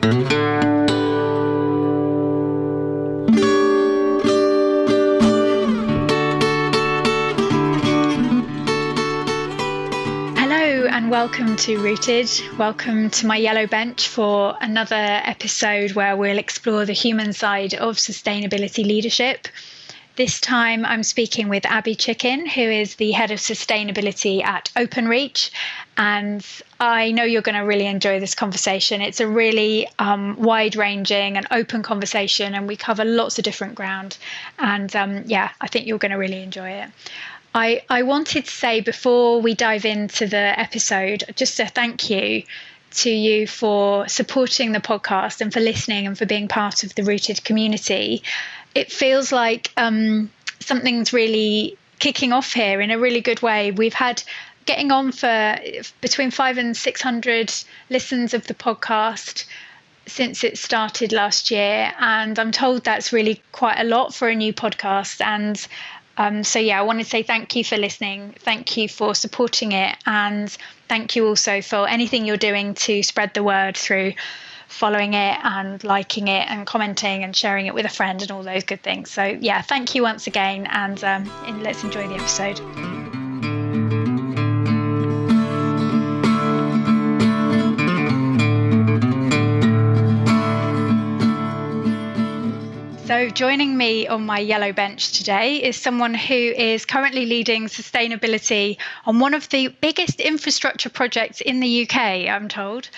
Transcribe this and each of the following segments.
Hello and welcome to Rooted. Welcome to my yellow bench for another episode where we'll explore the human side of sustainability leadership. This time I'm speaking with Abby Chicken, who is the head of sustainability at Openreach. And I know you're going to really enjoy this conversation. It's a really wide-ranging and open conversation, and we cover lots of different ground. And I think you're going to really enjoy it. I wanted to say before we dive into the episode, just a thank you to you for supporting the podcast and for listening and for being part of the Rooted community. It feels like something's really kicking off here in a really good way. We've had getting on for between 500 and 600 listens of the podcast since it started last year. And I'm told that's really quite a lot for a new podcast. And I want to say thank you for listening. Thank you for supporting it. And thank you also for anything you're doing to spread the word through following it and liking it and commenting and sharing it with a friend and all those good things. So yeah, thank you once again. And let's enjoy the episode. So joining me on my yellow bench today is someone who is currently leading sustainability on one of the biggest infrastructure projects in the UK, I'm told.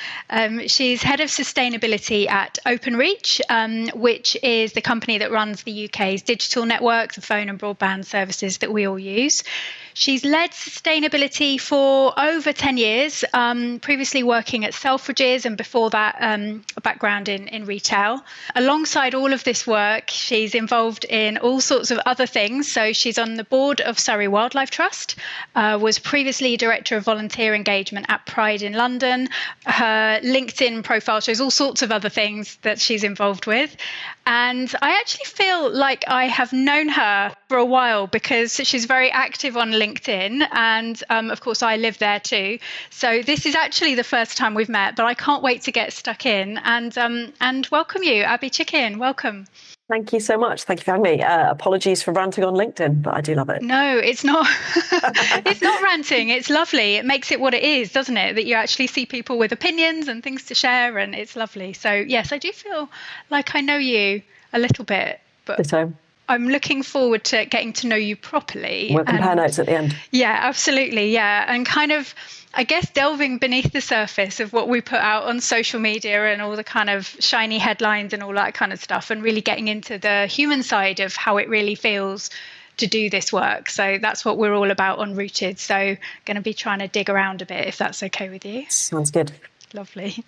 She's head of sustainability at Openreach, which is the company that runs the UK's digital network, the phone and broadband services that we all use. She's led sustainability for over 10 years, previously working at Selfridges, and before that, a background in retail. Alongside all of this work, she's involved in all sorts of other things. So she's on the board of Surrey Wildlife Trust, was previously director of volunteer engagement at Pride in London. Her LinkedIn profile shows all sorts of other things that she's involved with. And I actually feel like I have known her for a while because she's very active on LinkedIn. And of course, I live there too. So this is actually the first time we've met, but I can't wait to get stuck in and welcome you, Abby Chicken. Welcome. Thank you so much. Thank you for having me. Apologies for ranting on LinkedIn, but I do love it. No, it's not. It's not ranting. It's lovely. It makes it what it is, doesn't it? That you actually see people with opinions and things to share, and it's lovely. So yes, I do feel like I know you a little bit, but I'm looking forward to getting to know you properly. We'll compare notes at the end. Yeah, absolutely. Yeah. And kind of, I guess, delving beneath the surface of what we put out on social media and all the kind of shiny headlines and all that kind of stuff, and really getting into the human side of how it really feels to do this work. So that's what we're all about on Rooted. So going to be trying to dig around a bit, if that's okay with you. Sounds good. Lovely.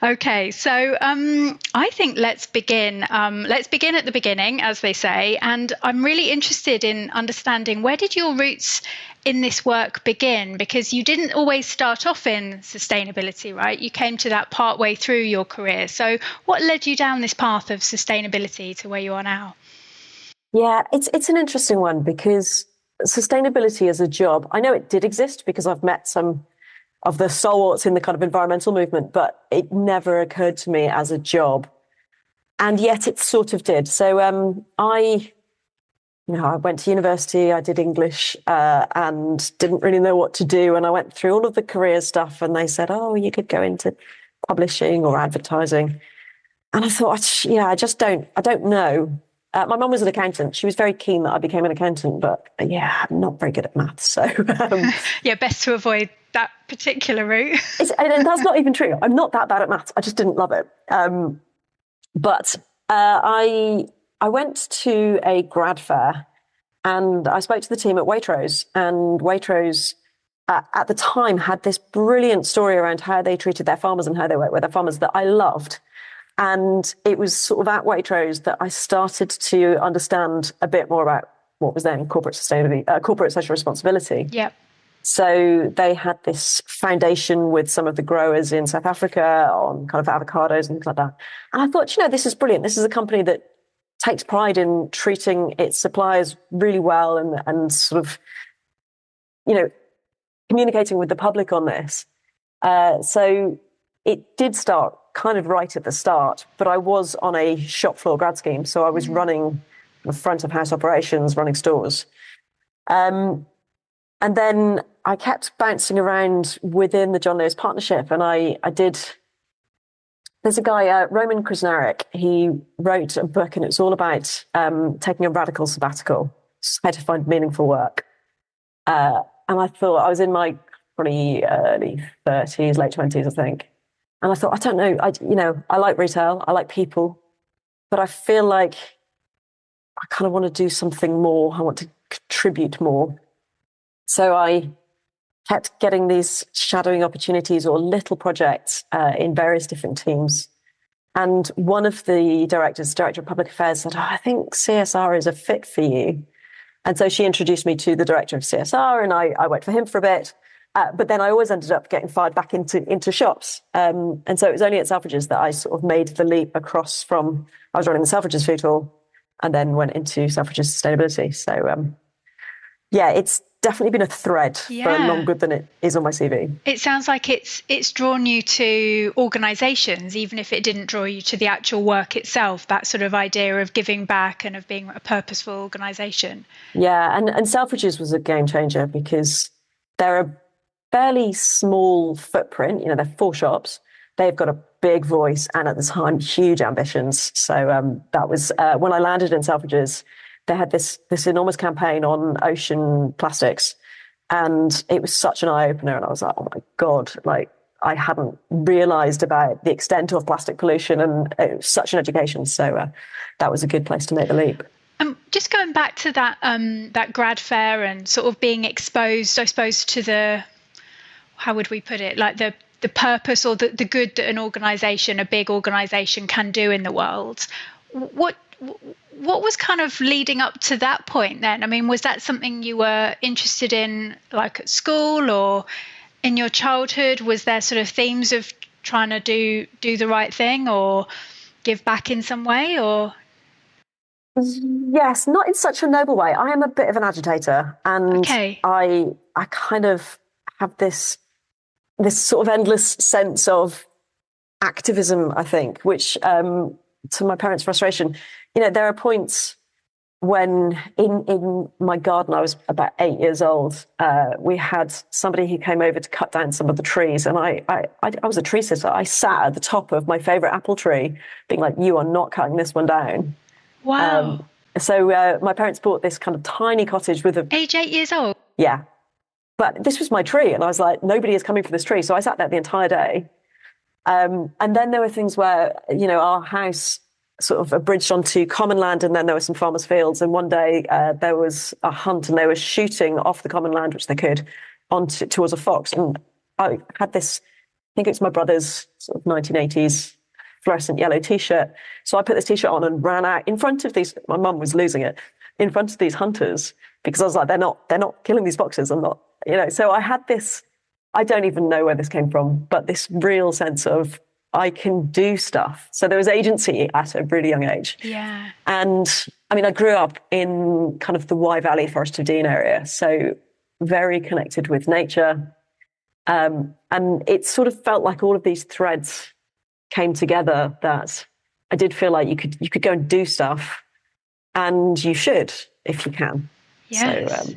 Okay, so I think let's begin. Let's begin at the beginning, as they say. And I'm really interested in understanding, where did your roots in this work begin? Because you didn't always start off in sustainability, right? You came to that partway through your career. So what led you down this path of sustainability to where you are now? Yeah, it's an interesting one, because sustainability as a job, I know it did exist because I've met some of the stalwarts in the kind of environmental movement, but it never occurred to me as a job. And yet it sort of did. So I went to university, I did English and didn't really know what to do. And I went through all of the career stuff, and they said, oh, you could go into publishing or advertising. And I thought, I don't know. My mum was an accountant. She was very keen that I became an accountant, but I'm not very good at maths. So best to avoid that particular route. And that's not even true. I'm not that bad at maths. I just didn't love it. But I went to a grad fair, and I spoke to the team at Waitrose, and Waitrose at the time had this brilliant story around how they treated their farmers and how they worked with their farmers that I loved. And it was sort of at Waitrose that I started to understand a bit more about what was then corporate sustainability, corporate social responsibility. Yeah. So they had this foundation with some of the growers in South Africa on kind of avocados and things like that. And I thought, this is brilliant. This is a company that takes pride in treating its suppliers really well and sort of, communicating with the public on this. So it did start kind of right at the start, but I was on a shop floor grad scheme. So I was running the front of house operations, running stores. And then I kept bouncing around within the John Lewis Partnership. And I did, there's a guy, Roman Krasnarek, he wrote a book and it was all about taking a radical sabbatical, how to find meaningful work. And I thought, I was in my probably early 30s, late 20s, I think. And I thought, I don't know, I like retail, I like people, but I feel like I kind of want to do something more. I want to contribute more. So I kept getting these shadowing opportunities or little projects in various different teams. And one of the director of public affairs, said, I think CSR is a fit for you. And so she introduced me to the director of CSR, and I worked for him for a bit. But then I always ended up getting fired back into shops. And so it was only at Selfridges that I sort of made the leap across from, I was running the Selfridges food hall and then went into Selfridges sustainability. So yeah, it's definitely been a thread for longer than it is on my CV. It sounds like it's drawn you to organisations, even if it didn't draw you to the actual work itself, that sort of idea of giving back and of being a purposeful organisation. Yeah, and Selfridges was a game changer because they're a fairly small footprint. You know, they're 4 shops. They've got a big voice and at the time, huge ambitions. So that was when I landed in Selfridges, they had this enormous campaign on ocean plastics. And it was such an eye-opener. And I was like, oh my God, like I hadn't realized about the extent of plastic pollution, and it was such an education. So that was a good place to make the leap. Just going back to that grad fair and sort of being exposed, I suppose, to the, how would we put it, like the purpose or the good that an organisation, a big organisation, can do in the world. What was kind of leading up to that point then? I mean, was that something you were interested in, like at school or in your childhood? Was there sort of themes of trying to do the right thing or give back in some way? Or yes, not in such a noble way. I am a bit of an agitator, and I kind of have this sort of endless sense of activism, I think, which to my parents' frustration, you know, there are points when in my garden, I was about 8 years old, we had somebody who came over to cut down some of the trees, and I was a tree sitter. I sat at the top of my favorite apple tree being like, you are not cutting this one down. Wow. So my parents bought this kind of tiny cottage with a... Age 8 years old? Yeah. But this was my tree, and I was like, nobody is coming for this tree. So I sat there the entire day. And then there were things where, you know, our house sort of abridged onto common land, and then there were some farmers' fields. And one day there was a hunt, and they were shooting off the common land, which they could, towards a fox. And I had this, I think it's my brother's sort of 1980s fluorescent yellow T-shirt. So I put this T-shirt on and ran out in front of these, my mum was losing it, in front of these hunters, because I was like, they're not killing these foxes. I'm not, you know. So I had this, I don't even know where this came from, but this real sense of I can do stuff. So there was agency at a really young age. Yeah. And I mean, I grew up in kind of the Wye Valley, Forest of Dean area, so very connected with nature. And it sort of felt like all of these threads came together, that I did feel like you could go and do stuff, and you should if you can. Yes. So,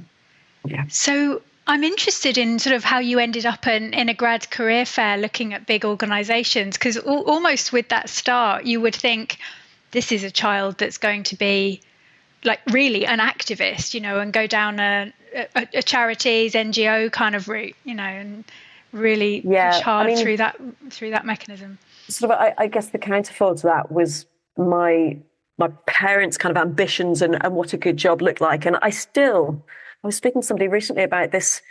yeah. So I'm interested in sort of how you ended up in a grad career fair looking at big organisations, because almost with that start, you would think this is a child that's going to be like really an activist, you know, and go down a charities, NGO kind of route, you know, and really push hard through that mechanism. Sort of, I guess the counterfoil to that was my parents' kind of ambitions and what a good job looked like. And I was speaking to somebody recently about this,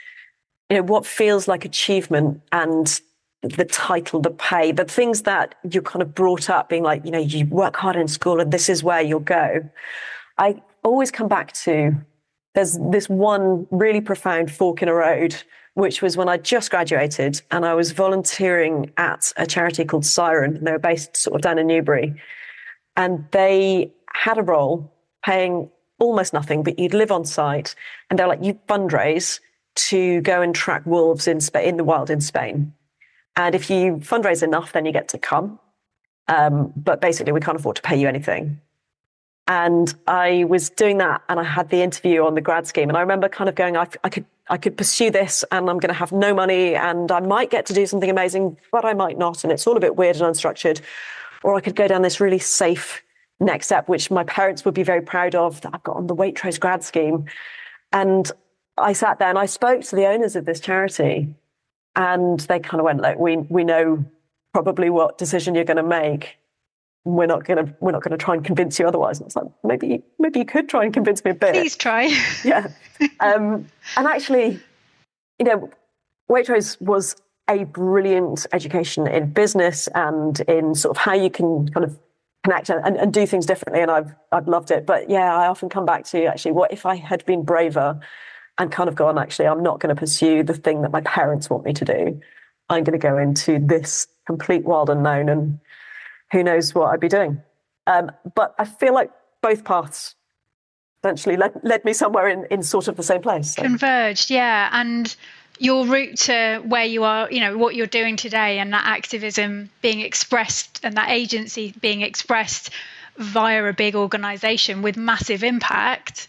you know, what feels like achievement and the title, the pay, the things that you're kind of brought up being like, you know, you work hard in school and this is where you'll go. I always come back to, there's this one really profound fork in a road, which was when I just graduated and I was volunteering at a charity called Siren. And they were based sort of down in Newbury. And they had a role paying almost nothing, but you'd live on site. And they're like, you fundraise to go and track wolves in the wild in Spain. And if you fundraise enough, then you get to come. But basically, we can't afford to pay you anything. And I was doing that, and I had the interview on the grad scheme. And I remember kind of going, I could pursue this, and I'm going to have no money, and I might get to do something amazing, but I might not. And it's all a bit weird and unstructured. Or I could go down this really safe next step, which my parents would be very proud of, that I've got on the Waitrose grad scheme. And I sat there and I spoke to the owners of this charity, and they kind of went, look, we know probably what decision you're going to make. We're not going to try and convince you otherwise. And it's like, maybe you could try and convince me a bit. Please try. Yeah. And actually, Waitrose was a brilliant education in business and in sort of how you can kind of connect and do things differently. And I've loved it. But yeah, I often come back to actually, what if I had been braver and kind of gone, actually, I'm not going to pursue the thing that my parents want me to do. I'm going to go into this complete wild unknown, and who knows what I'd be doing. But I feel like both paths eventually led me somewhere in sort of the same place. So. Converged, yeah. And your route to where you are, what you're doing today, and that activism being expressed and that agency being expressed via a big organization with massive impact.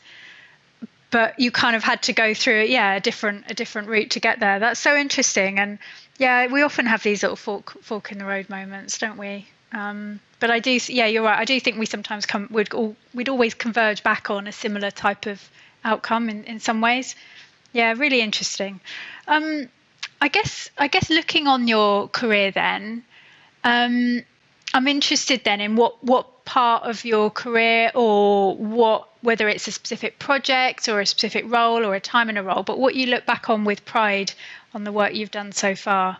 But you kind of had to go through, a different route to get there. That's so interesting. And yeah, we often have these little fork in the road moments, don't we? But I do, you're right. I do think we sometimes we'd always converge back on a similar type of outcome in some ways. Yeah, really interesting. I guess looking on your career then, I'm interested then in what part of your career, or whether it's a specific project or a specific role or a time in a role, but what you look back on with pride on the work you've done so far.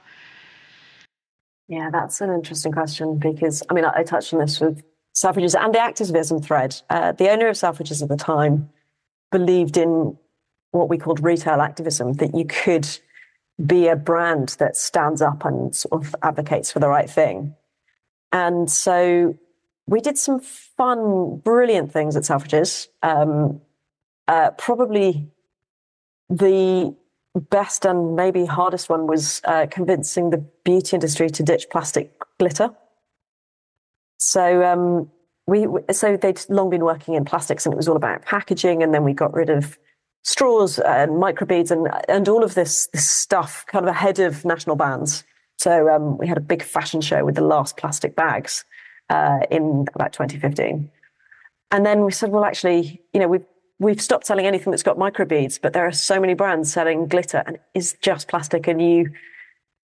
Yeah, that's an interesting question, because I touched on this with Selfridges and the activism thread. The owner of Selfridges at the time believed in what we called retail activism, that you could be a brand that stands up and sort of advocates for the right thing. And so we did some fun, brilliant things at Selfridges. Probably the best and maybe hardest one was convincing the beauty industry to ditch plastic glitter. So so they'd long been working in plastics, and it was all about packaging, and then we got rid of straws and microbeads and all of this stuff kind of ahead of national bans. So we had a big fashion show with the last plastic bags in about 2015. And then we said, well, actually, we've stopped selling anything that's got microbeads, but there are so many brands selling glitter, and it's just plastic. And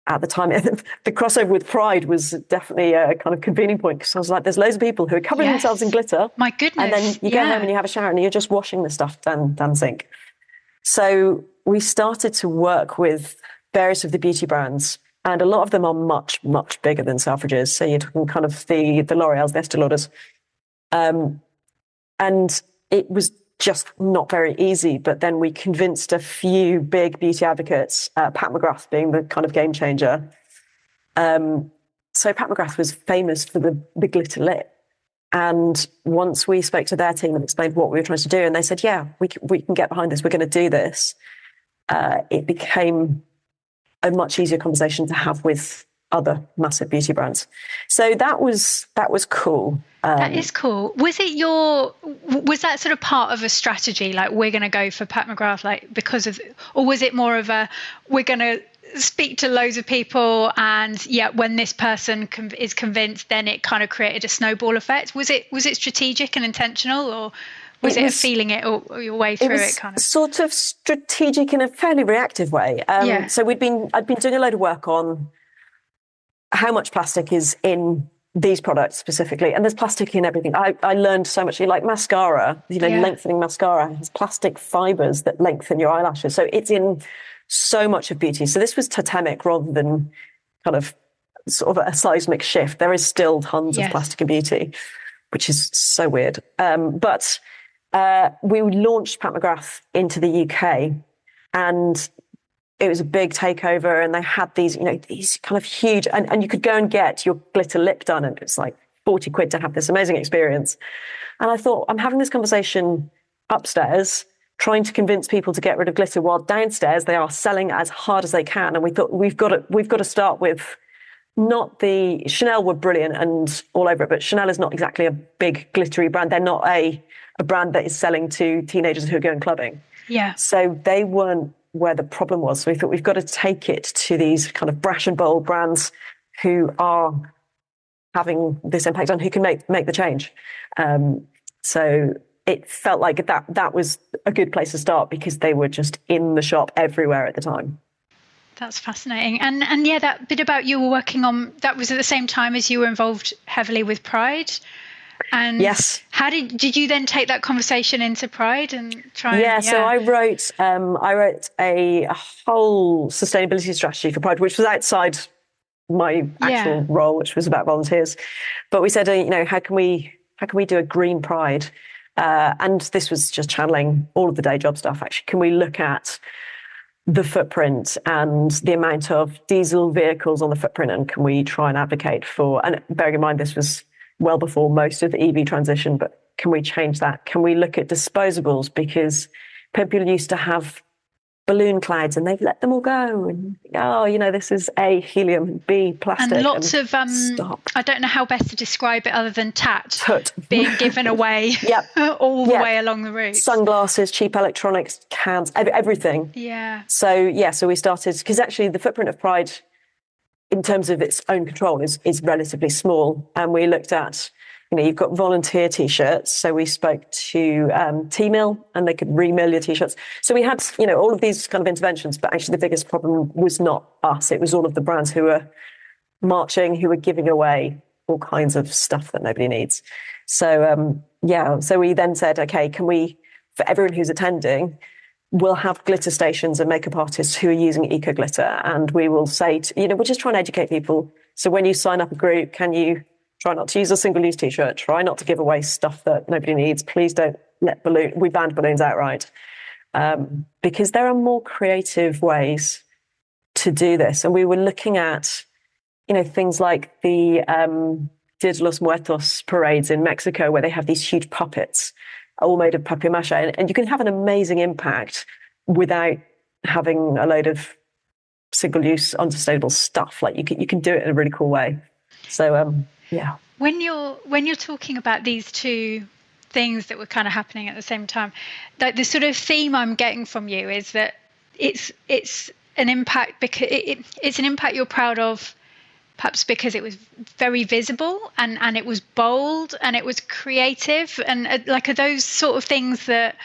at the time, the crossover with Pride was definitely a kind of convening point, because I was like, there's loads of people who are covering themselves in glitter. My goodness. And then you go home and you have a shower and you're just washing the stuff down the sink. So we started to work with various of the beauty brands, and a lot of them are much, much bigger than Selfridges. So you're talking kind of the L'Oreals, the Estée Lauders. And it was just not very easy. But then we convinced a few big beauty advocates, Pat McGrath being the kind of game changer. So Pat McGrath was famous for the glitter lip. And once we spoke to their team and explained what we were trying to do, and they said, yeah, we can get behind this, we're going to do this, it became a much easier conversation to have with other massive beauty brands. So that was cool. That is cool. Was that sort of part of a strategy? Like, we're going to go for Pat McGrath, or was it more of we're going to speak to loads of people, and when this person is convinced, then it kind of created a snowball effect? Was it strategic and intentional, or was it a feeling it all your way through it kind of? Sort of strategic in a fairly reactive way. So I'd been doing a load of work on how much plastic is in these products specifically, and there's plastic in everything. I learned so much. Like mascara, lengthening mascara has plastic fibers that lengthen your eyelashes, so it's in so much of beauty. So this was totemic rather than kind of sort of a seismic shift. There is still tons of plastic in beauty, which is so weird. But we launched Pat McGrath into the UK, and it was a big takeover, and they had these kind of huge, and you could go and get your glitter lip done, and it's like 40 quid to have this amazing experience. And I thought, I'm having this conversation upstairs, trying to convince people to get rid of glitter, while downstairs they are selling as hard as they can. And we thought, we've got to start with not the Chanel were brilliant and all over it, but Chanel is not exactly a big glittery brand. They're not a brand that is selling to teenagers who are going clubbing. Yeah. So they weren't where the problem was. So we thought we've got to take it to these kind of brash and bold brands who are having this impact and who can make the change. So it felt like that was a good place to start because they were just in the shop everywhere at the time. That's fascinating. And yeah, that bit about you were working on, that was at the same time as you were involved heavily with Pride. And yes, how did you then take that conversation into Pride and try? Yeah, so I wrote a whole sustainability strategy for Pride, which was outside my actual role, which was about volunteers. But we said, how can we do a green Pride? And this was just channeling all of the day job stuff. Actually, can we look at the footprint and the amount of diesel vehicles on the footprint, and can we try and advocate for? And bearing in mind, this was well before most of the EV transition, but can we change that? Can we look at disposables? Because people used to have balloon clouds and they've let them all go. And, this is A, helium, and B, plastic. And lots of, stop. I don't know how best to describe it other than tat being given away all the way along the route. Sunglasses, cheap electronics, cans, everything. Yeah. So we started, because actually the footprint of Pride in terms of its own control is relatively small. And we looked at, you've got volunteer T-shirts. So we spoke to T-Mill and they could re-mill your T-shirts. So we had, all of these kind of interventions, but actually the biggest problem was not us. It was all of the brands who were marching, who were giving away all kinds of stuff that nobody needs. So, so we then said, okay, can we, for everyone who's attending, we'll have glitter stations and makeup artists who are using eco glitter. And we will say, we're just trying to educate people. So when you sign up a group, can you try not to use a single-use T-shirt? Try not to give away stuff that nobody needs. Please don't let we banned balloons outright. Because there are more creative ways to do this. And we were looking at, things like the Dia de los Muertos parades in Mexico, where they have these huge puppets all made of papier-mâché. And you can have an amazing impact without having a load of single-use, unsustainable stuff. Like you can do it in a really cool way. So, yeah. When you're talking about these two things that were kind of happening at the same time, like the sort of theme I'm getting from you is that it's an impact because it's an impact you're proud of, perhaps because it was very visible and it was bold and it was creative, and are those sort of things that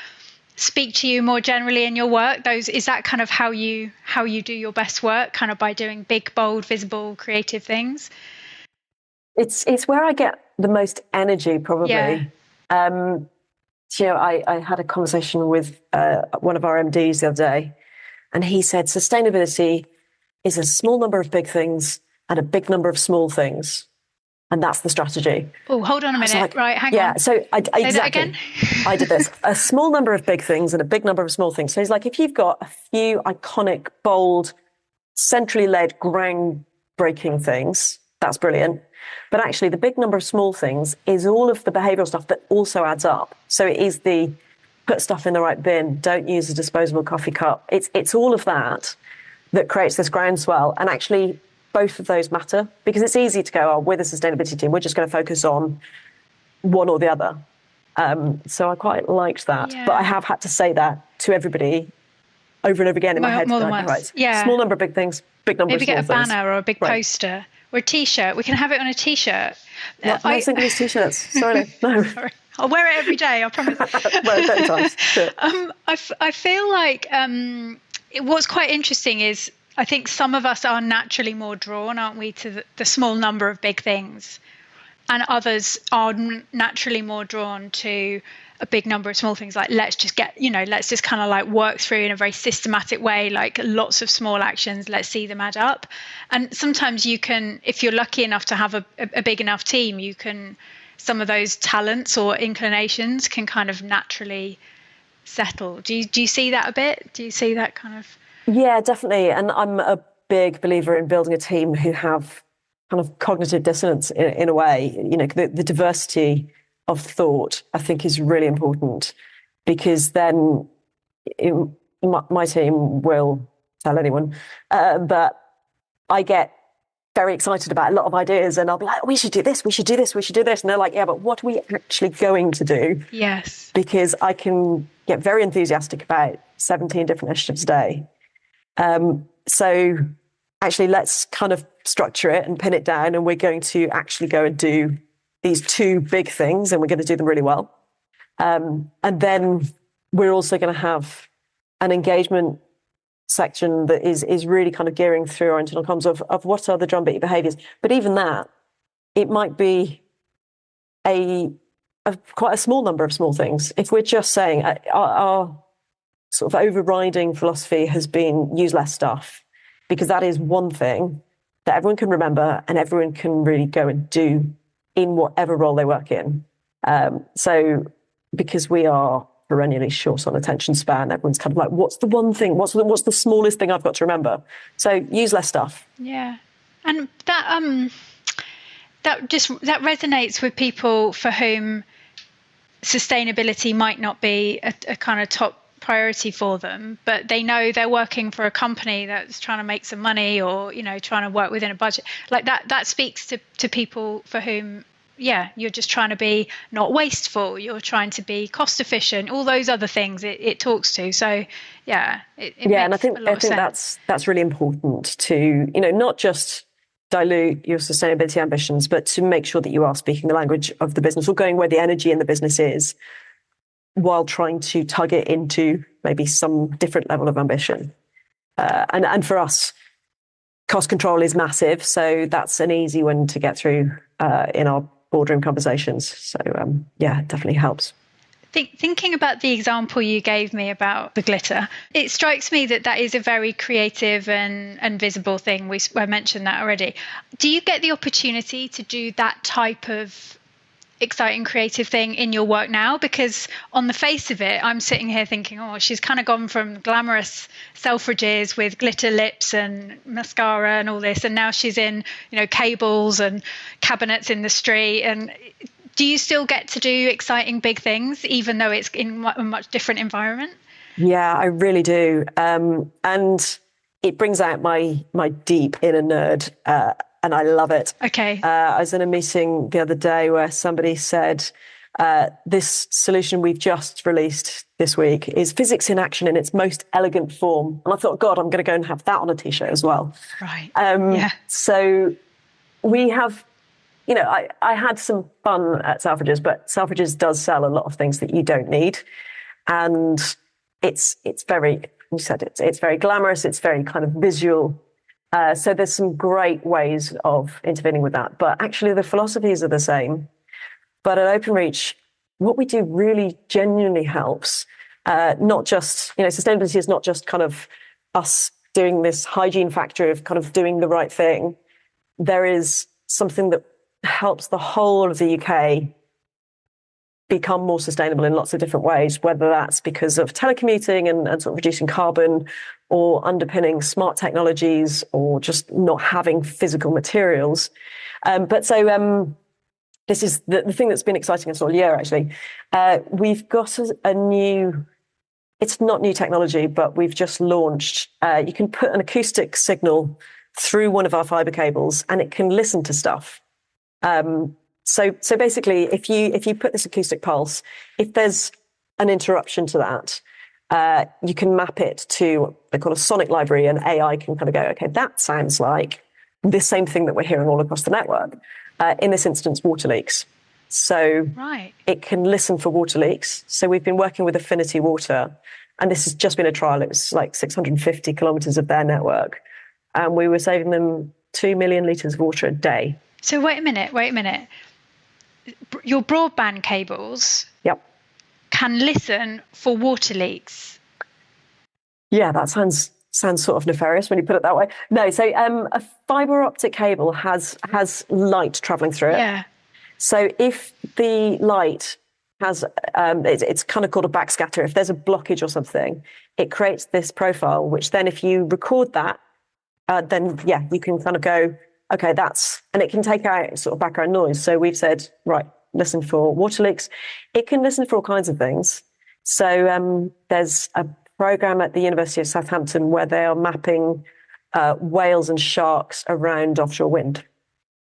speak to you more generally in your work? Is that kind of how you do your best work, kind of by doing big, bold, visible, creative things? It's where I get the most energy, probably. Yeah. I had a conversation with one of our MDs the other day, and he said sustainability is a small number of big things and a big number of small things, and that's the strategy. Oh, hold on a minute. Right, hang on. Yeah, so I Say exactly. That again? I did this. A small number of big things and a big number of small things. So he's like, if you've got a few iconic, bold, centrally led, groundbreaking things, that's brilliant. But actually, the big number of small things is all of the behavioural stuff that also adds up. So it is the put stuff in the right bin, don't use a disposable coffee cup. It's all of that creates this groundswell. And actually, both of those matter, because it's easy to go, we're the sustainability team, we're just going to focus on one or the other. So I quite liked that. Yeah. But I have had to say that to everybody over and over again in my head. More than once. Right. Yeah. Small number of big things, big number of small things. Maybe get a banner or a big poster. Or a T-shirt. We can have it on a T-shirt. Not single-use T-shirts. Sorry. No. Sorry. I'll wear it every day, I promise. Wear it 30 times. I feel like what's quite interesting is I think some of us are naturally more drawn, aren't we, to the small number of big things. And others are naturally more drawn to a big number of small things, like let's just kind of like work through in a very systematic way, like lots of small actions, let's see them add up. And sometimes you can, if you're lucky enough to have a big enough team, some of those talents or inclinations can kind of naturally settle. Do you see that a bit? Do you see that kind of? Yeah, definitely. And I'm a big believer in building a team who have kind of cognitive dissonance in a way. The diversity of thought, I think, is really important, because then my team will tell anyone, but I get very excited about a lot of ideas, and I'll be like, we should do this, we should do this, we should do this. And they're like, yeah, but what are we actually going to do? Yes. Because I can get very enthusiastic about 17 different initiatives a day. So actually, let's kind of structure it and pin it down, and we're going to actually go and do these two big things, and we're going to do them really well. And then we're also going to have an engagement section that is really kind of gearing through our internal comms of what are the drumbeat behaviours. But even that, it might be quite a small number of small things. If we're just saying our sort of overriding philosophy has been use less stuff, because that is one thing that everyone can remember and everyone can really go and do in whatever role they work in. So because we are perennially short on attention span, everyone's kind of like, what's the one thing? What's the smallest thing I've got to remember? So use less stuff. Yeah. And that resonates with people for whom sustainability might not be a kind of top priority for them, but they know they're working for a company that's trying to make some money, or trying to work within a budget. Like that speaks to people for whom, yeah, you're just trying to be not wasteful, you're trying to be cost efficient, all those other things it talks to. So yeah, it makes and I think sense. that's really important to not just dilute your sustainability ambitions, but to make sure that you are speaking the language of the business, or going where the energy in the business is, while trying to tug it into maybe some different level of ambition. And for us, cost control is massive, so that's an easy one to get through in our boardroom conversations. So it definitely helps. Thinking about the example you gave me about the glitter, it strikes me that is a very creative and visible thing. I mentioned that already. Do you get the opportunity to do that type of exciting creative thing in your work now? Because on the face of it, I'm sitting here thinking, oh, she's kind of gone from glamorous Selfridges with glitter lips and mascara and all this, and now she's in cables and cabinets in the street. And do you still get to do exciting big things, even though it's in a much different environment? Yeah, I really do. And it brings out my deep inner nerd, and I love it. Okay. I was in a meeting the other day where somebody said, this solution we've just released this week is physics in action in its most elegant form. And I thought, God, I'm going to go and have that on a T-shirt as well. Right. So we have... I had some fun at Selfridges, but Selfridges does sell a lot of things that you don't need. And it's very, you said it's very glamorous. It's very kind of visual. So there's some great ways of intervening with that. But actually the philosophies are the same. But at Openreach, what we do really genuinely helps. Not just, sustainability is not just kind of us doing this hygiene factory of kind of doing the right thing. There is something that helps the whole of the UK become more sustainable in lots of different ways, whether that's because of telecommuting and sort of reducing carbon, or underpinning smart technologies, or just not having physical materials. This is the thing that's been exciting us all year, actually. We've got a new, it's not new technology, but we've just launched, you can put an acoustic signal through one of our fibre cables and it can listen to stuff. So basically, if you put this acoustic pulse, if there's an interruption to that, you can map it to what they call a sonic library, and AI can kind of go, okay, that sounds like the same thing that we're hearing all across the network. In this instance, water leaks. So It can listen for water leaks. So we've been working with Affinity Water, and this has just been a trial. It was like 650 kilometres of their network, and we were saving them 2 million litres of water a day. So wait a minute. Your broadband cables can listen for water leaks. Yeah, that sounds sort of nefarious when you put it that way. No, so a fibre optic cable has light travelling through it. Yeah. So if the light has, it's kind of called a backscatter. If there's a blockage or something, it creates this profile, which then if you record that, then you can kind of go, okay, and it can take out sort of background noise. So we've said, right, listen for water leaks. It can listen for all kinds of things. So there's a program at the University of Southampton where they are mapping whales and sharks around offshore wind.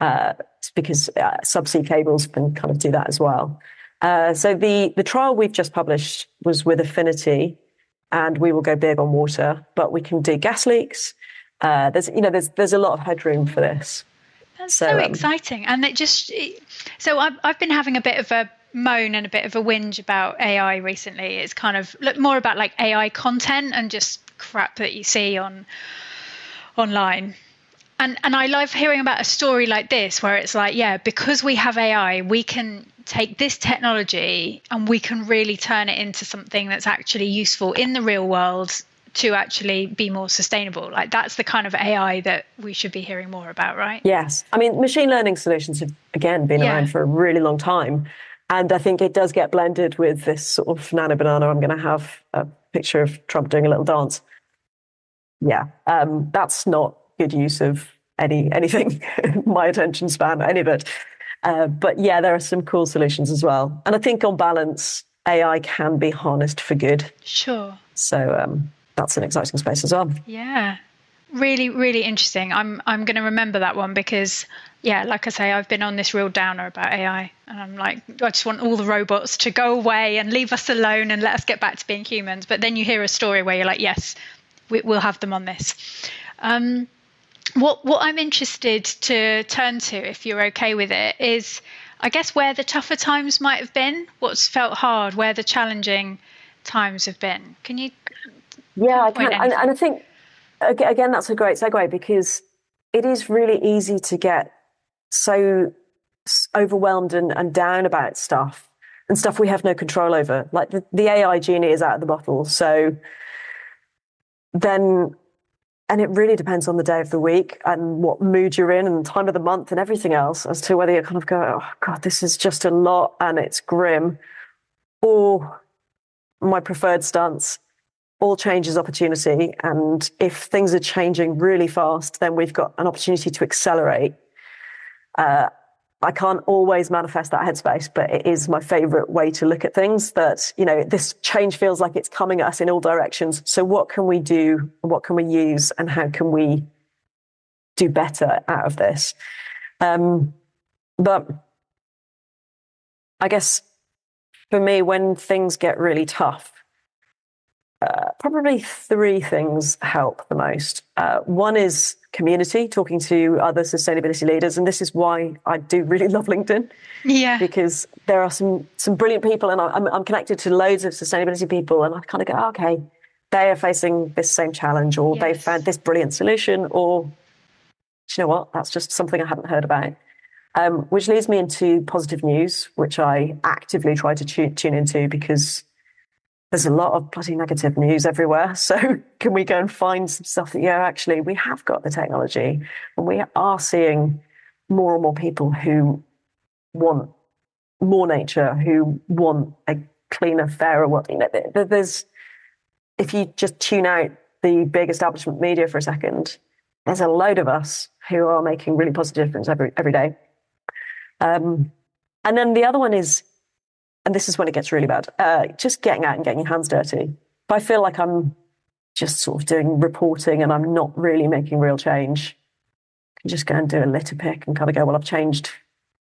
It's because subsea cables can kind of do that as well. So the trial we've just published was with Affinity, and we will go big on water, but we can do gas leaks. There's a lot of headroom for this. That's so exciting. And so I've been having a bit of a moan and a bit of a whinge about AI recently. It's kind of more about like AI content and just crap that you see online. And I love hearing about a story like this where it's like, yeah, because we have AI, we can take this technology and we can really turn it into something that's actually useful in the real world to actually be more sustainable. Like that's the kind of AI that we should be hearing more about, right? Yes. I mean, machine learning solutions have, again, been around for a really long time. And I think it does get blended with this sort of nano banana. I'm going to have a picture of Trump doing a little dance. Yeah, that's not good use of anything, my attention span, any of it. But yeah, there are some cool solutions as well. And I think on balance, AI can be harnessed for good. Sure. So that's an exciting space as well. Yeah. Really, really interesting. I'm going to remember that one because, yeah, like I say, I've been on this real downer about AI. And I'm like, I just want all the robots to go away and leave us alone and let us get back to being humans. But then you hear a story where you're like, yes, we'll have them on this. What I'm interested to turn to, if you're okay with it, is I guess where the tougher times might have been, what's felt hard, where the challenging times have been. Can you? Yeah, I can. And I think, again, that's a great segue because it is really easy to get so overwhelmed and down about stuff and stuff we have no control over. Like the AI genie is out of the bottle. So then, and it really depends on the day of the week and what mood you're in and time of the month and everything else as to whether you kind of go, oh God, this is just a lot and it's grim, or my preferred stance, all change is opportunity. And if things are changing really fast, then we've got an opportunity to accelerate. I can't always manifest that headspace, but it is my favorite way to look at things that, this change feels like it's coming at us in all directions. So what can we do? What can we use? And how can we do better out of this? But I guess for me, when things get really tough, probably three things help the most. One is community, talking to other sustainability leaders. And this is why I do really love LinkedIn. Yeah. Because there are some brilliant people and I'm connected to loads of sustainability people. And I kind of go, oh, okay, they are facing this same challenge or they've found this brilliant solution or, do you know what, that's just something I hadn't heard about. Which leads me into positive news, which I actively try to tune into because there's a lot of bloody negative news everywhere. So can we go and find some stuff that, actually, we have got the technology and we are seeing more and more people who want more nature, who want a cleaner, fairer world. There's, if you just tune out the big establishment media for a second, there's a load of us who are making really positive difference every day. And then the other one is, and this is when it gets really bad, just getting out and getting your hands dirty. If I feel like I'm just sort of doing reporting and I'm not really making real change, I can just go and do a litter pick and kind of go, well, I've changed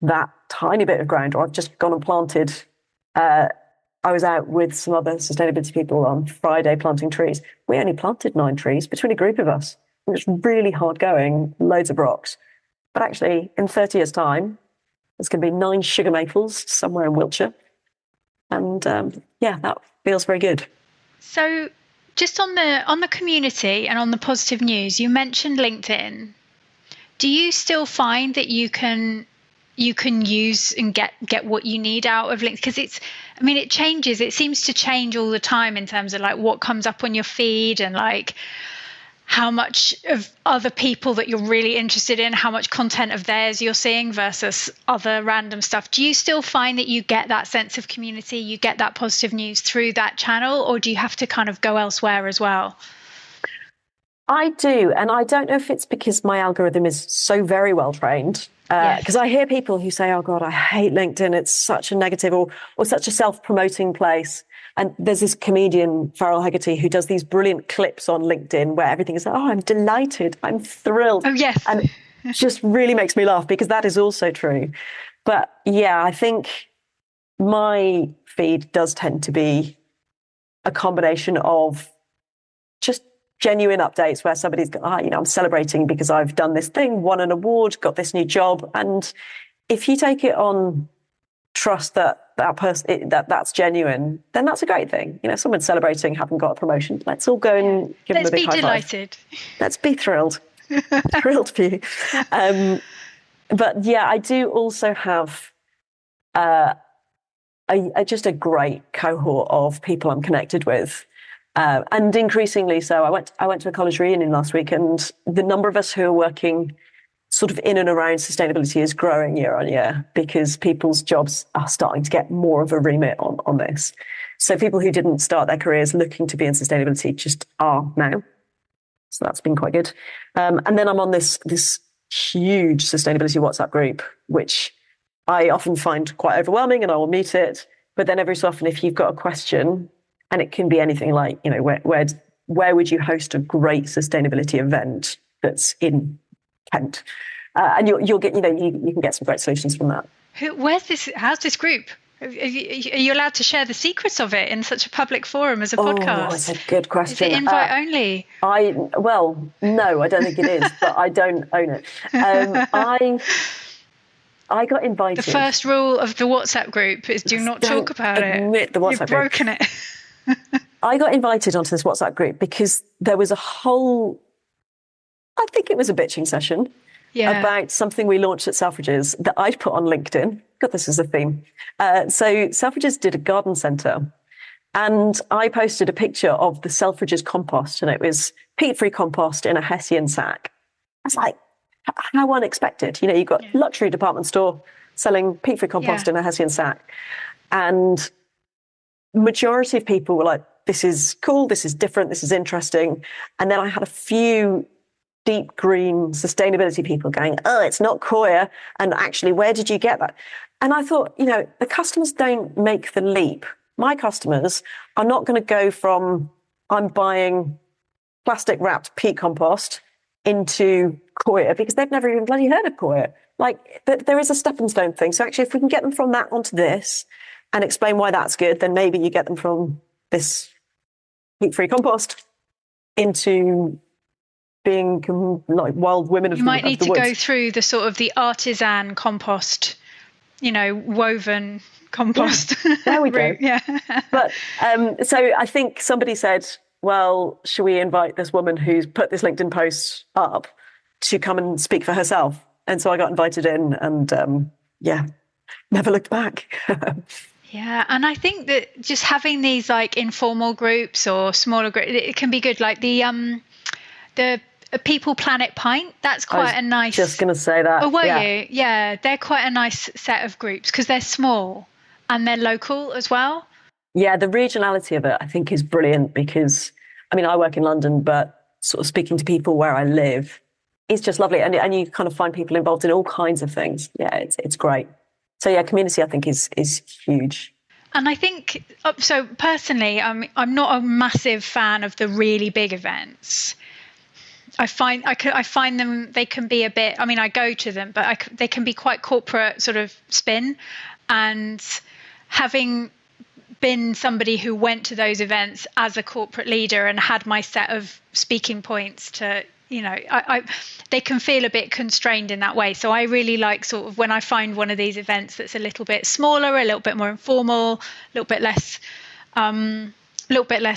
that tiny bit of ground, or I've just gone and planted. I was out with some other sustainability people on Friday planting trees. We only planted 9 trees between a group of us. It was really hard going, loads of rocks. But actually, in 30 years' time, there's going to be 9 sugar maples somewhere in Wiltshire. And that feels very good. So just on the community and on the positive news, you mentioned LinkedIn. Do you still find that you can use and get what you need out of LinkedIn? Because it changes. It seems to change all the time in terms of like what comes up on your feed and like how much of other people that you're really interested in, how much content of theirs you're seeing versus other random stuff. Do you still find that you get that sense of community, you get that positive news through that channel, or do you have to kind of go elsewhere as well? I do. And I don't know if it's because my algorithm is so very well trained Because I hear people who say, oh God, I hate LinkedIn. It's such a negative or such a self-promoting place. And there's this comedian, Farrell Hegarty, who does these brilliant clips on LinkedIn where everything is, oh, I'm delighted, I'm thrilled. Oh, yes. And it just really makes me laugh because that is also true. But yeah, I think my feed does tend to be a combination of just genuine updates where somebody's I'm celebrating because I've done this thing, won an award, got this new job. And if you take it on trust that person that's genuine, then that's a great thing. Someone's celebrating having got a promotion. Let's all go and give them a big high five. Let's be delighted. Let's be thrilled. Thrilled for you. But yeah, I do also have just a great cohort of people I'm connected with. And increasingly so. I went to a college reunion last week, and the number of us who are working sort of in and around sustainability is growing year on year because people's jobs are starting to get more of a remit on this. So people who didn't start their careers looking to be in sustainability just are now. So that's been quite good. And then I'm on this huge sustainability WhatsApp group, which I often find quite overwhelming, and I will mute it. But then every so often, if you've got a question, and it can be anything like, where would you host a great sustainability event that's in Kent? And you'll get, you can get some great solutions from that. How's this group? Are you allowed to share the secrets of it in such a public forum as a podcast? Oh, that's a good question. Is it invite only? Well, no, I don't think it is, but I don't own it. I got invited. The first rule of the WhatsApp group is do not talk about it. Admit the WhatsApp You've broken group. it. I got invited onto this WhatsApp group because there was I think it was a bitching session about something we launched at Selfridges that I'd put on LinkedIn. God, this is a theme. So Selfridges did a garden centre, and I posted a picture of the Selfridges compost, and it was peat-free compost in a Hessian sack. I was like, how unexpected. You've got luxury department store selling peat-free compost in a Hessian sack. And majority of people were like, this is cool, this is different, this is interesting. And then I had a few deep green sustainability people going, oh, it's not queer. And actually, where did you get that? And I thought, the customers don't make the leap. My customers are not going to go from, I'm buying plastic wrapped peat compost into queer because they've never even bloody heard of queer. Like, there is a stepping stone thing. So actually, if we can get them from that onto this and explain why that's good, then maybe you get them from this peat-free compost into being like wild women of the woods. You might need to go through the sort of the artisan compost, woven compost. Yeah, there we go. Yeah. But so I think somebody said, well, should we invite this woman who's put this LinkedIn post up to come and speak for herself? And so I got invited in and never looked back. Yeah, and I think that just having these like informal groups or smaller groups, it can be good. Like the People Planet Pint, that's quite a nice. Just going to say that. Oh, were you? Yeah, they're quite a nice set of groups because they're small and they're local as well. Yeah, the regionality of it, I think, is brilliant because, I work in London, but sort of speaking to people where I live is just lovely. And you kind of find people involved in all kinds of things. Yeah, it's great. So yeah, community, I think, is huge. And I think, so personally, I'm not a massive fan of the really big events. I find them, they can be a bit, I go to them, but they can be quite corporate sort of spin. And having been somebody who went to those events as a corporate leader and had my set of speaking points to, they can feel a bit constrained in that way. So I really like sort of when I find one of these events that's a little bit smaller, a little bit more informal, a little bit less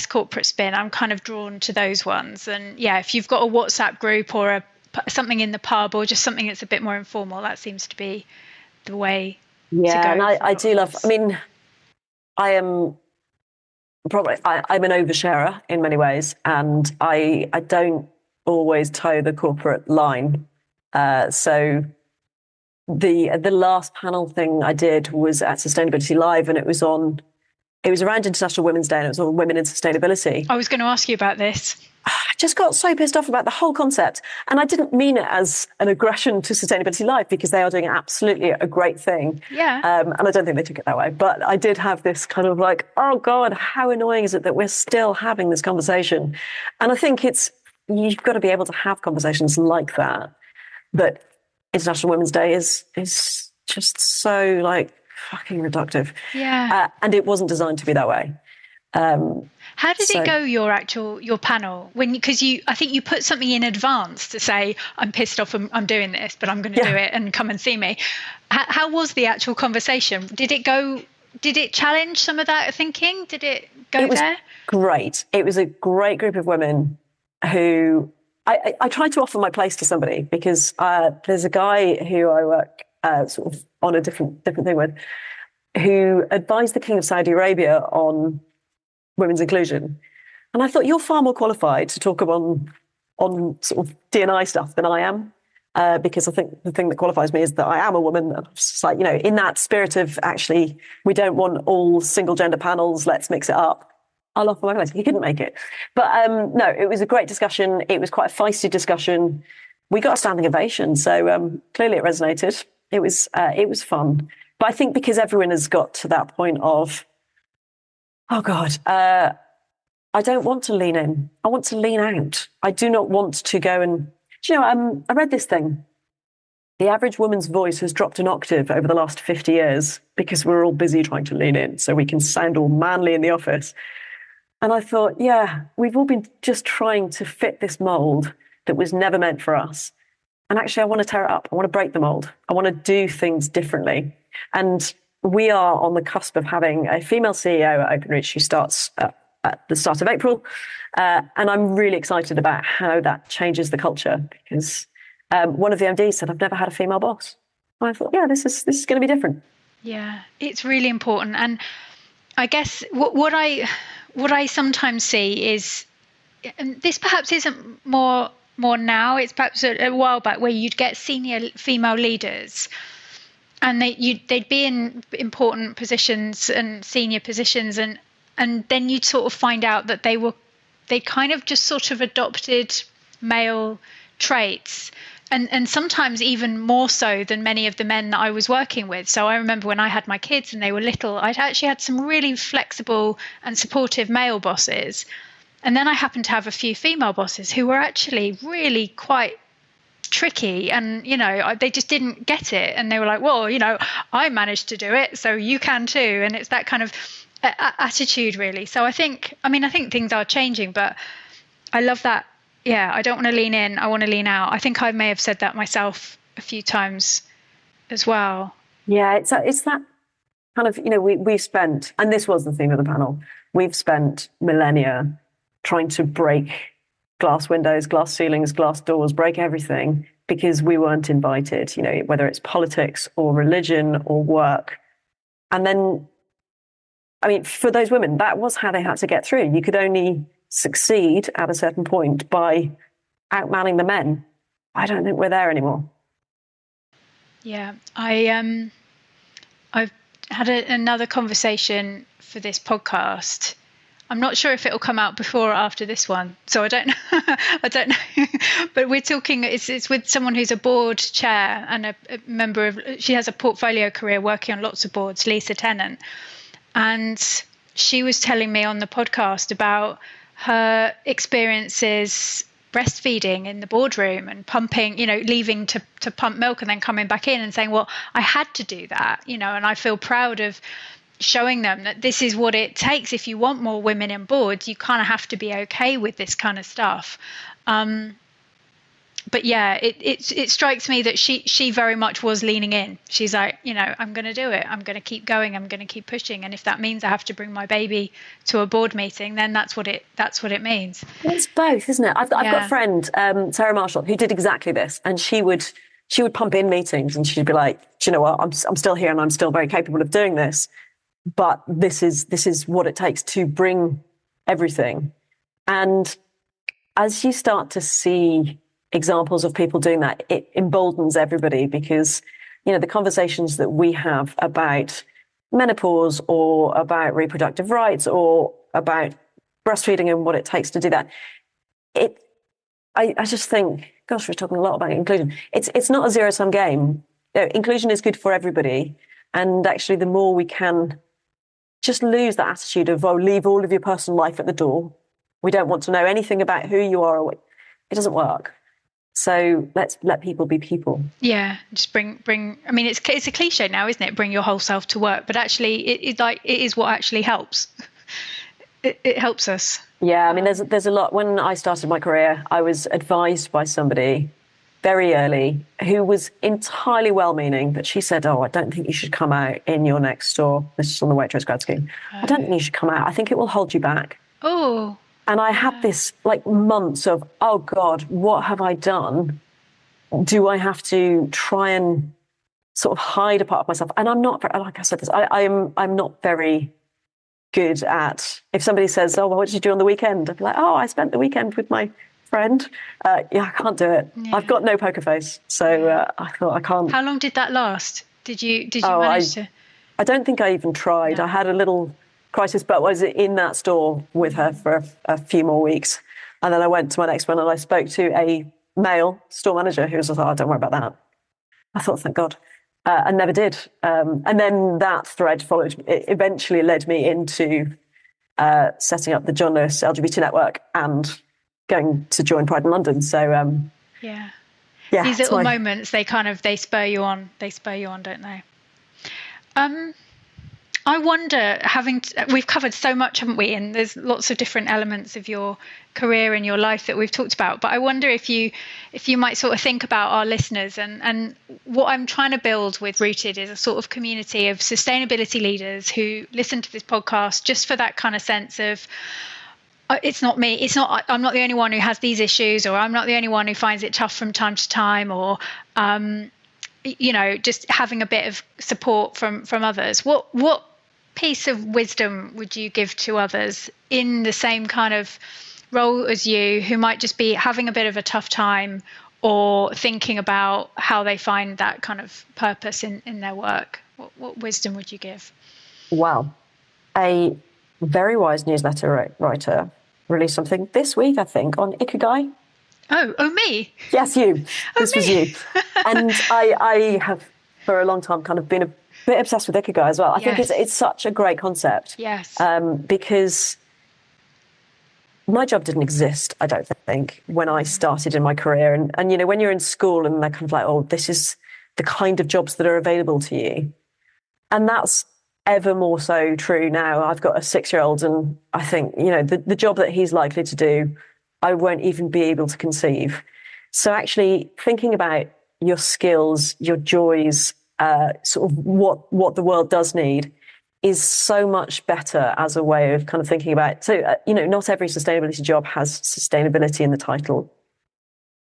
corporate spin, I'm kind of drawn to those ones. And yeah, if you've got a WhatsApp group or something in the pub or just something that's a bit more informal, that seems to be the way to go. And I do love, I am probably, I'm an oversharer in many ways, and I don't always toe the corporate line. So the last panel thing I did was at Sustainability Live, and it was on It was around International Women's Day, and it was on women in sustainability. I was going to ask you about this. I just got so pissed off about the whole concept. And I didn't mean it as an aggression to Sustainability Live, because they are doing absolutely a great thing. Yeah. And I don't think they took it that way. But I did have this kind of like, oh God, how annoying is it that we're still having this conversation? And I think you've got to be able to have conversations like that. But International Women's Day is just so like fucking reductive. Yeah. And it wasn't designed to be that way. How did it go, your panel? Because I think you put something in advance to say, I'm pissed off, I'm doing this, but I'm going to do it and come and see me. How was the actual conversation? Did it challenge some of that thinking? Did it go there? Great. It was a great group of women who I tried to offer my place to somebody, because there's a guy who I work sort of on a different thing with, who advised the King of Saudi Arabia on women's inclusion. And I thought, you're far more qualified to talk on sort of D&I stuff than I am, because I think the thing that qualifies me is that I am a woman. And it's just like, in that spirit of actually, we don't want all single gender panels, let's mix it up. I'll offer my place. He couldn't make it. But no, it was a great discussion. It was quite a feisty discussion. We got a standing ovation. So clearly it resonated. It was fun. But I think because everyone has got to that point of, oh God, I don't want to lean in. I want to lean out. I do not want to go and, I read this thing. The average woman's voice has dropped an octave over the last 50 years because we're all busy trying to lean in so we can sound all manly in the office. And I thought, yeah, we've all been just trying to fit this mold that was never meant for us. And actually, I want to tear it up. I want to break the mold. I want to do things differently. And we are on the cusp of having a female CEO at Openreach who starts at the start of April. And I'm really excited about how that changes the culture, because one of the MDs said, I've never had a female boss. And I thought, yeah, this is going to be different. Yeah, it's really important. And I guess what I sometimes see is, and this perhaps isn't more now, it's perhaps a while back, where you'd get senior female leaders and they'd be in important positions and senior positions, and then you'd sort of find out that they kind of just sort of adopted male traits, and sometimes even more so than many of the men that I was working with. So I remember when I had my kids and they were little, I'd actually had some really flexible and supportive male bosses. And then I happened to have a few female bosses who were actually really quite tricky, and they just didn't get it, and they were like, well, I managed to do it, so you can too. And it's that kind of attitude, really. So I think things are changing, but I love that. Yeah, I don't want to lean in, I want to lean out. I think I may have said that myself a few times as well. Yeah, it's that kind of, we've spent, and this was the theme of the panel, we've spent millennia trying to break glass windows, glass ceilings, glass doors, break everything, because we weren't invited, whether it's politics or religion or work. And then, for those women, that was how they had to get through. You could only succeed at a certain point by outmanning the men. I don't think we're there anymore. Yeah, I've had another conversation for this podcast. I'm not sure if it'll come out before or after this one, so I don't know. I don't know. But we're talking. It's with someone who's a board chair and a member of. She has a portfolio career working on lots of boards, Lisa Tennant, and she was telling me on the podcast about her experiences breastfeeding in the boardroom and pumping, leaving to pump milk and then coming back in and saying, well, I had to do that, and I feel proud of showing them that this is what it takes. If you want more women in boards, you kind of have to be okay with this kind of stuff. But yeah, it strikes me that she very much was leaning in. She's like, I'm going to do it. I'm going to keep going. I'm going to keep pushing. And if that means I have to bring my baby to a board meeting, then that's what it means. It's both, isn't it? I've got a friend, Sarah Marshall, who did exactly this, and she would pump in meetings, and she'd be like, do you know what? I'm still here, and I'm still very capable of doing this. But this is what it takes to bring everything. And as you start to see examples of people doing that, it emboldens everybody, because, the conversations that we have about menopause or about reproductive rights or about breastfeeding and what it takes to do that. I just think, gosh, we're talking a lot about inclusion. It's not a zero-sum game. Inclusion is good for everybody. And actually, the more we can just lose that attitude of, oh, leave all of your personal life at the door. We don't want to know anything about who you are. It doesn't work. So let's let people be people. Yeah, just bring. I mean, it's a cliche now, isn't it? Bring your whole self to work, but actually, it is what actually helps. It helps us. Yeah, I mean, there's a lot. When I started my career, I was advised by somebody very early who was entirely well-meaning, but she said, "Oh, I don't think you should come out in your next door." This is on the Waitrose grad scheme. I don't think you should come out. I think it will hold you back. Oh. And I had this like months of, oh God, what have I done? Do I have to try and sort of hide a part of myself? And I'm not, like I said this, I'm not very good at, if somebody says, oh, well, what did you do on the weekend? I'd be like, oh, I spent the weekend with my friend. Yeah, I can't do it. Yeah. I've got no poker face. So I thought I can't. How long did that last? Did you manage to? I don't think I even tried. No. I had a little crisis, but was in that store with her for a few more weeks. And then I went to my next one and I spoke to a male store manager who was like, oh, don't worry about that. I thought, thank God. And never did. And then that thread followed. It eventually led me into setting up the John Lewis LGBT network and going to join Pride in London. So yeah, these little moments, they spur you on. They spur you on, don't they? I wonder, we've covered so much, haven't we? And there's lots of different elements of your career and your life that we've talked about. But I wonder if you might sort of think about our listeners and what I'm trying to build with Rooted is a sort of community of sustainability leaders who listen to this podcast just for that kind of sense of, it's not me. I'm not the only one who has these issues, or I'm not the only one who finds it tough from time to time, or, just having a bit of support from others. What piece of wisdom would you give to others in the same kind of role as you, who might just be having a bit of a tough time or thinking about how they find that kind of purpose in their work? What wisdom would you give? Wow. A very wise newsletter writer released something this week, I think, on Ikigai. Oh, me? Yes, you. This was you. And I have, for a long time, kind of been a bit obsessed with Ikigai as well. I think it's such a great concept. Yes. Because my job didn't exist, I don't think, when I started in my career. And when you're in school and they're kind of like, oh, this is the kind of jobs that are available to you. And that's ever more so true now. I've got a 6-year-old and I think, the job that he's likely to do, I won't even be able to conceive. So actually thinking about your skills, your joys, sort of what the world does need is so much better as a way of kind of thinking about. So, not every sustainability job has sustainability in the title.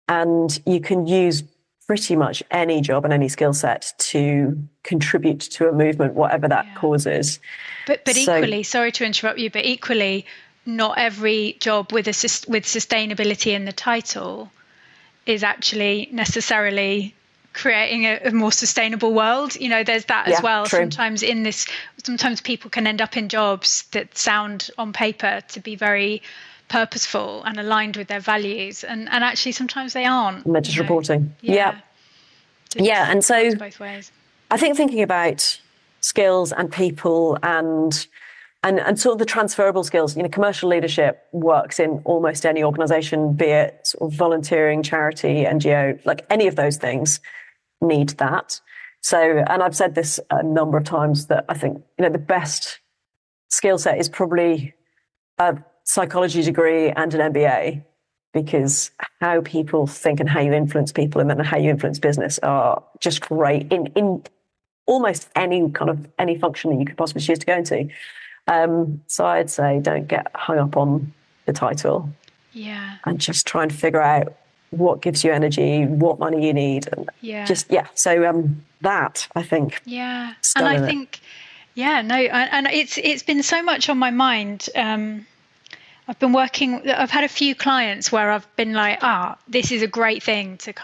And you can use pretty much any job and any skill set to contribute to a movement, whatever that cause is. But equally, sorry to interrupt you, but equally, not every job with sustainability in the title is actually necessarily creating a more sustainable world. There's that as well. True. Sometimes people can end up in jobs that sound on paper to be very purposeful and aligned with their values, and actually sometimes they aren't. And they're just reporting. Yeah. And so both ways. I think thinking about skills and people and sort of the transferable skills, commercial leadership works in almost any organization, be it sort of volunteering, charity, NGO, like any of those things need that. So, and I've said this a number of times that I think, the best skill set is probably a psychology degree and an MBA, because how people think and how you influence people and then how you influence business are just great in almost any function that you could possibly choose to go into. So I'd say don't get hung up on the title. Yeah. And just try and figure out what gives you energy, what money you need. And So that, I think. Yeah. And I think, and it's been so much on my mind. I've had a few clients where I've been like, this is a great thing to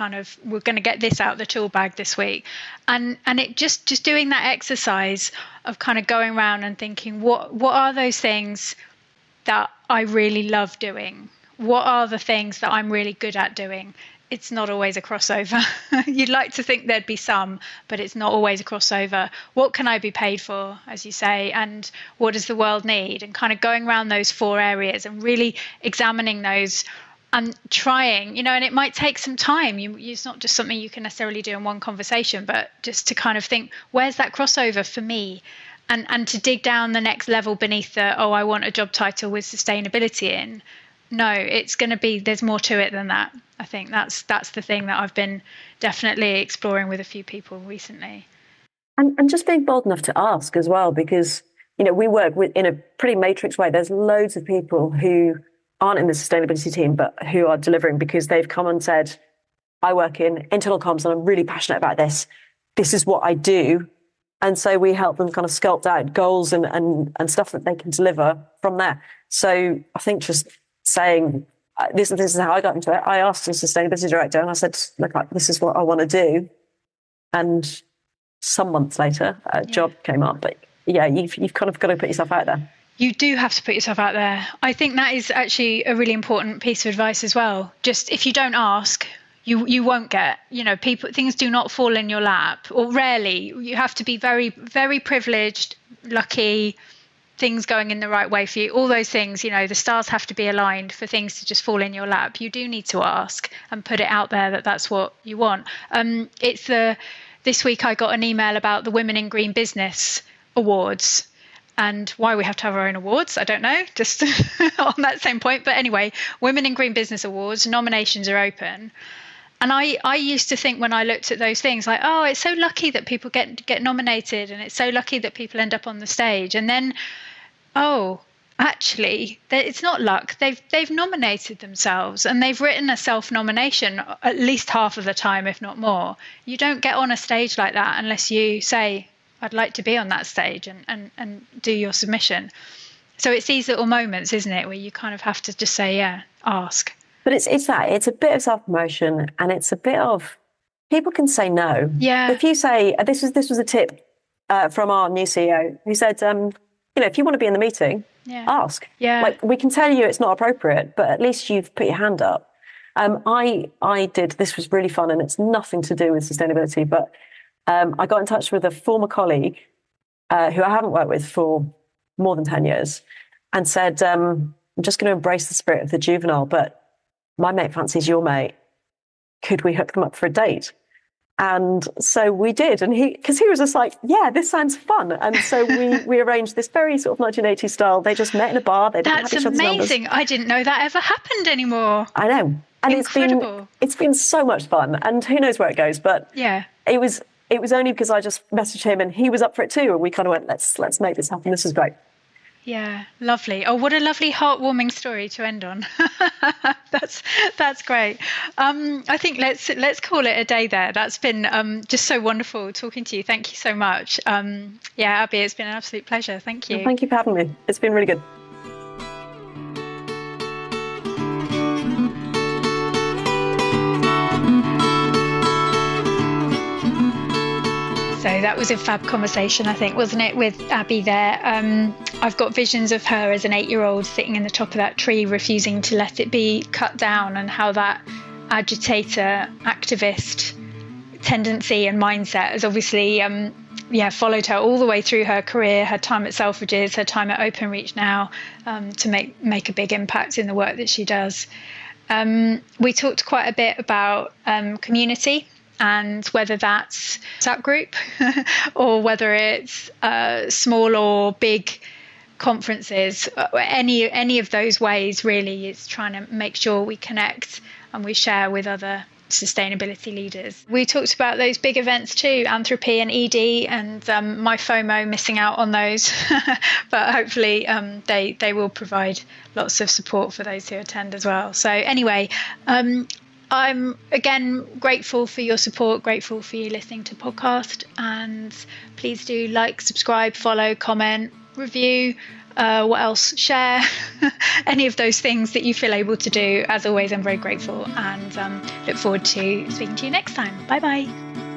we're going to get this out of the tool bag this week. And it just doing that exercise of kind of going around and thinking, what are those things that I really love doing? What are the things that I'm really good at doing? It's not always a crossover. You'd like to think there'd be some, but it's not always a crossover. What can I be paid for, as you say, and what does the world need? And kind of going around those 4 areas and really examining those and trying, and it might take some time. It's not just something you can necessarily do in one conversation, but just to kind of think, where's that crossover for me? And to dig down the next level beneath I want a job title with sustainability in. No, it's going to be, there's more to it than that. I think that's the thing that I've been definitely exploring with a few people recently. And just being bold enough to ask as well, because, we work in a pretty matrix way. There's loads of people who aren't in the sustainability team, but who are delivering because they've come and said, I work in internal comms and I'm really passionate about this. This is what I do. And so we help them kind of sculpt out goals and stuff that they can deliver from there. So I think just saying, this is how I got into it. I asked the sustainability director and I said, look, this is what I want to do. And some months later, a job came up. But yeah, you've kind of got to put yourself out there. You do have to put yourself out there. I think that is actually a really important piece of advice as well. Just if you don't ask, you won't get, things do not fall in your lap, or rarely. You have to be very, very privileged, lucky, things going in the right way for you. All those things, the stars have to be aligned for things to just fall in your lap. You do need to ask and put it out there that that's what you want. This week I got an email about the Women in Green Business Awards. And why we have to have our own awards, I don't know, just on that same point. But anyway, Women in Green Business Awards, nominations are open. And I used to think when I looked at those things, like, it's so lucky that people get nominated, and it's so lucky that people end up on the stage. And then, actually, it's not luck. They've nominated themselves, and they've written a self-nomination at least half of the time, if not more. You don't get on a stage like that unless you say, I'd like to be on that stage and do your submission. So it's these little moments, isn't it, where you kind of have to just say, ask. But it's a bit of self-promotion, and it's a bit of, people can say no. Yeah. If you say, this was a tip from our new CEO, who said, if you want to be in the meeting, ask. Yeah. Like, we can tell you it's not appropriate, but at least you've put your hand up. I did, this was really fun, and it's nothing to do with sustainability, but I got in touch with a former colleague who I haven't worked with for more than 10 years, and said, I'm just going to embrace the spirit of the juvenile, but my mate fancies your mate. Could we hook them up for a date? And so we did. And because he was just like, this sounds fun. And so we arranged this very sort of 1980s style. They just met in a bar. They didn't have each other's numbers. That's amazing. I didn't know that ever happened anymore. I know. And incredible. It's been so much fun. And who knows where it goes. But it was only because I just messaged him and he was up for it too. And we kind of went, let's make this happen. This is great. Yeah, lovely. Oh, what a lovely, heartwarming story to end on. That's great. I think let's call it a day there. That's been just so wonderful talking to you. Thank you so much. Abby, it's been an absolute pleasure. Thank you. Well, thank you for having me. It's been really good. So that was a fab conversation, I think, wasn't it, with Abby there? I've got visions of her as an 8-year-old sitting in the top of that tree, refusing to let it be cut down, and how that agitator, activist tendency and mindset has obviously followed her all the way through her career, her time at Selfridges, her time at Openreach now, to make a big impact in the work that she does. We talked quite a bit about community, and whether that's WhatsApp group or whether it's small or big conferences, any of those ways really is trying to make sure we connect and we share with other sustainability leaders. We talked about those big events too, Anthropy and ED, and my FOMO missing out on those, but hopefully they will provide lots of support for those who attend as well. So anyway, I'm again grateful for your support, grateful for you listening to the podcast, and please do like, subscribe, follow, comment, review, What else? Share any of those things that you feel able to do. As always, I'm very grateful and look forward to speaking to you next time. Bye bye.